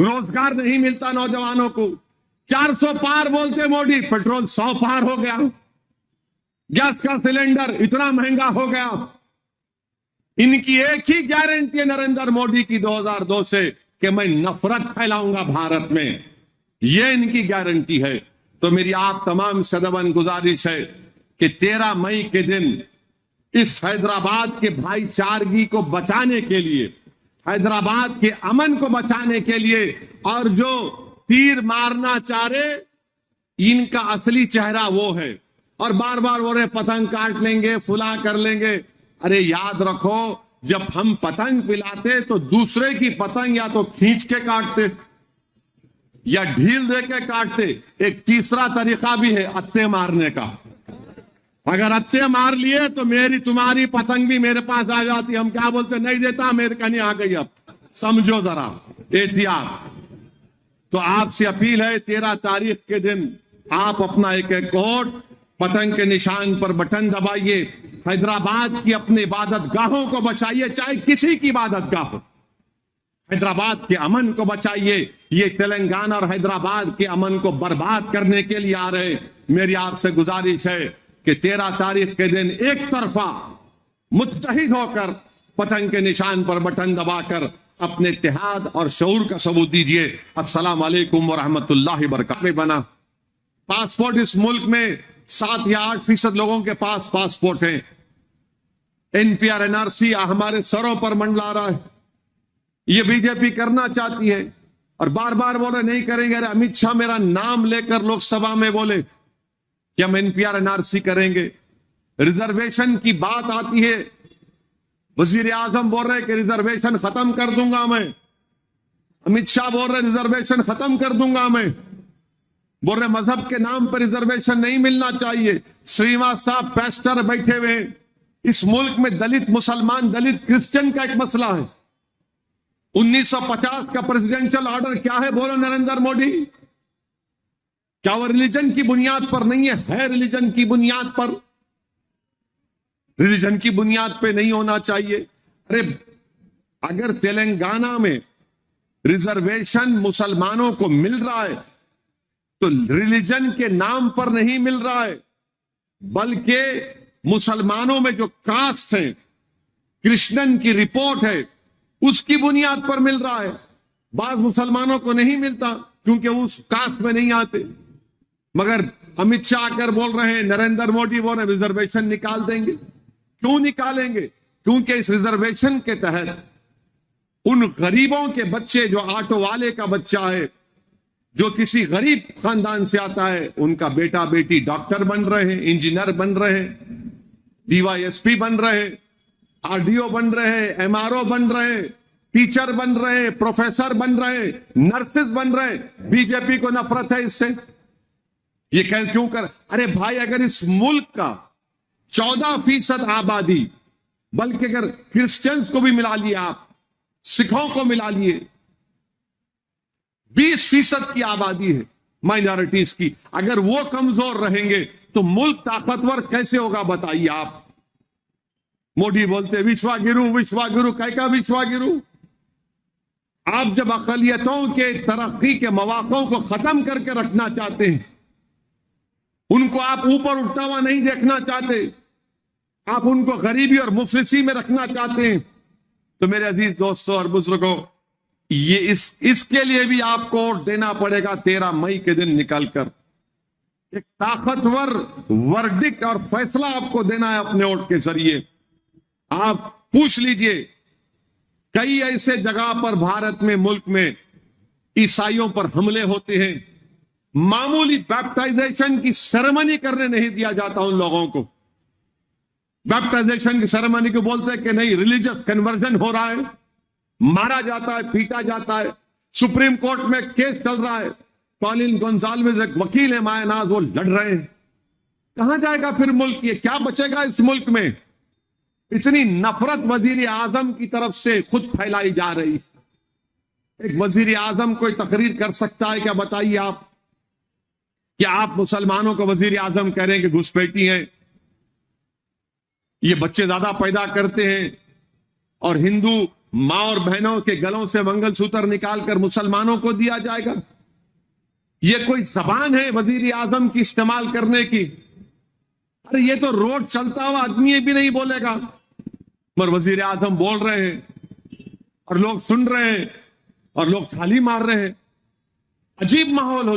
रोजगार नहीं मिलता नौजवानों को। 400 पार बोलते मोदी, पेट्रोल 100 पार हो गया। गैस का सिलेंडर इतना महंगा हो गया। इनकी एक ही गारंटी है नरेंद्र मोदी की 2002 से कि मैं नफरत फैलाऊंगा भारत में, यह इनकी गारंटी है। तो मेरी आप तमाम सदवन गुजारिश है कि 13 मई के दिन इस हैदराबाद के भाईचारगी को बचाने के लिए, हैदराबाद के अमन को बचाने के लिए, और जो तीर मारना चाह रहे इनका असली चेहरा वो है, और बार बार बोल रहे पतंग काट लेंगे, फुला कर लेंगे। अरे याद रखो, जब हम पतंग पिलाते तो दूसरे की पतंग या तो खींच के काटते या ढील दे के काटते। एक तीसरा तरीका भी है अत्ते मारने का। अगर अत्ते मार लिए तो मेरी तुम्हारी पतंग भी मेरे पास आ जाती। हम क्या बोलते, नहीं देता, अमेरिकन आ गई। अब समझो जरा एहतियात। तो आपसे अपील है, 13 तारीख के दिन आप अपना एक एक वोट पतंग के निशान पर बटन दबाइए। हैदराबाद की अपनी इबादत गाहों को बचाइए, चाहे किसी की इबादत गाह हो। हैदराबाद के अमन को बचाइए। ये तेलंगाना और हैदराबाद के अमन को बर्बाद करने के लिए आ रहे। मेरी आपसे गुजारिश है कि 13 तारीख के दिन एक तरफा मुत्तहिद होकर पतंग के निशान पर बटन दबाकर अपने इत्तेहाद और शऊर का सबूत दीजिए। अस्सलाम वालेकुम व रहमतुल्लाहि व बरकातहू। बना पासपोर्ट इस मुल्क में 7 या 8% लोगों के पास पासपोर्ट है। एनपीआर एनआरसी हमारे सरों पर मंडला रहा है। ये बीजेपी करना चाहती है और बार बार बोले नहीं करेंगे। अरे अमित शाह मेरा नाम लेकर लोकसभा में बोले कि हम एनपीआर एनआरसी करेंगे। रिजर्वेशन की बात आती है, वजीर आजम बोल रहे कि रिजर्वेशन खत्म कर दूंगा मैं। अमित शाह बोल रहे रिजर्वेशन खत्म कर दूंगा मैं। बोल रहे मजहब के नाम पर रिजर्वेशन नहीं मिलना चाहिए। श्रीवास साहब पेस्टर बैठे हुए हैं। इस मुल्क में दलित मुसलमान, दलित क्रिश्चियन का एक मसला है। 1950 का प्रेसिडेंशियल ऑर्डर क्या है, बोलो नरेंद्र मोदी? क्या वो रिलीजन की बुनियाद पर नहीं है रिलीजन की बुनियाद पर। रिलीजन की बुनियाद पे नहीं होना चाहिए। अरे अगर तेलंगाना में रिजर्वेशन मुसलमानों को मिल रहा है तो रिलीजन के नाम पर नहीं मिल रहा है, बल्कि मुसलमानों में जो कास्ट है, कृष्णन की रिपोर्ट है, उसकी बुनियाद पर मिल रहा है। बाद मुसलमानों को नहीं मिलता क्योंकि उस कास्ट में नहीं आते। मगर अमित शाह आकर बोल रहे हैं, नरेंद्र मोदी बोल रहे रिजर्वेशन निकाल देंगे। क्यों निकालेंगे? क्योंकि इस रिजर्वेशन के तहत उन गरीबों के बच्चे, जो ऑटो वाले का बच्चा है, जो किसी गरीब खानदान से आता है, उनका बेटा बेटी डॉक्टर बन रहे हैं, इंजीनियर बन रहे हैं, डीवाईएसपी बन रहे हैं, आरडीओ बन रहे हैं, एमआरओ बन रहे हैं, टीचर बन रहे हैं, प्रोफेसर बन रहे हैं, नर्सेज बन रहे हैं। बीजेपी को नफरत है इससे। ये क्यों कर? अरे भाई, अगर इस मुल्क का 14% आबादी, बल्कि अगर क्रिश्चियंस को भी मिला लिया, आप सिखों को मिला लिए, 20% की आबादी है माइनॉरिटीज की, अगर वो कमजोर रहेंगे तो मुल्क ताकतवर कैसे होगा बताइए आप। मोदी बोलते विश्वागुरु विश्वागुरु, क्या विश्वागुरु? आप जब अकलियतों के तरक्की के मौकों को खत्म करके रखना चाहते हैं, उनको आप ऊपर उठता हुआ नहीं देखना चाहते, आप उनको गरीबी और मुफलिसी में रखना चाहते हैं, तो मेरे अजीज दोस्तों और बुजुर्गों, ये इसके लिए भी आपको वोट देना पड़ेगा 13 मई के दिन निकलकर। एक ताकतवर वर्डिक्ट और फैसला आपको देना है अपने वोट के जरिए। आप पूछ लीजिए, कई ऐसे जगह पर भारत में, मुल्क में ईसाइयों पर हमले होते हैं, मामूली बैप्टाइजेशन की सेरेमनी करने नहीं दिया जाता उन लोगों को। बैप्टाइजेशन की सेरेमनी को बोलते हैं कि नहीं, रिलीजियस कन्वर्जन हो रहा है, मारा जाता है, पीटा जाता है। सुप्रीम कोर्ट में केस चल रहा है, कॉलिन गोंजाल्विस एक वकील है मायनाज, वो लड़ रहे हैं। कहां जाएगा फिर मुल्क? ये क्या बचेगा इस मुल्क में? इतनी नफरत वजीर आजम की तरफ से खुद फैलाई जा रही। एक वजीर आजम कोई तकरीर कर सकता है क्या? बताइए आप। क्या आप मुसलमानों को वजीर आजम कह रहे हैं कि घुसपैठी हैं, ये बच्चे ज्यादा पैदा करते हैं, और हिंदू मां और बहनों के गलों से मंगलसूत्र निकालकर मुसलमानों को दिया जाएगा। ये कोई जबान है वजीर आजम की इस्तेमाल करने की? अरे ये तो रोड चलता हुआ आदमी भी नहीं बोलेगा, मगर वजीर आजम बोल रहे हैं और लोग सुन रहे हैं और लोग थाली मार रहे हैं। अजीब माहौल हो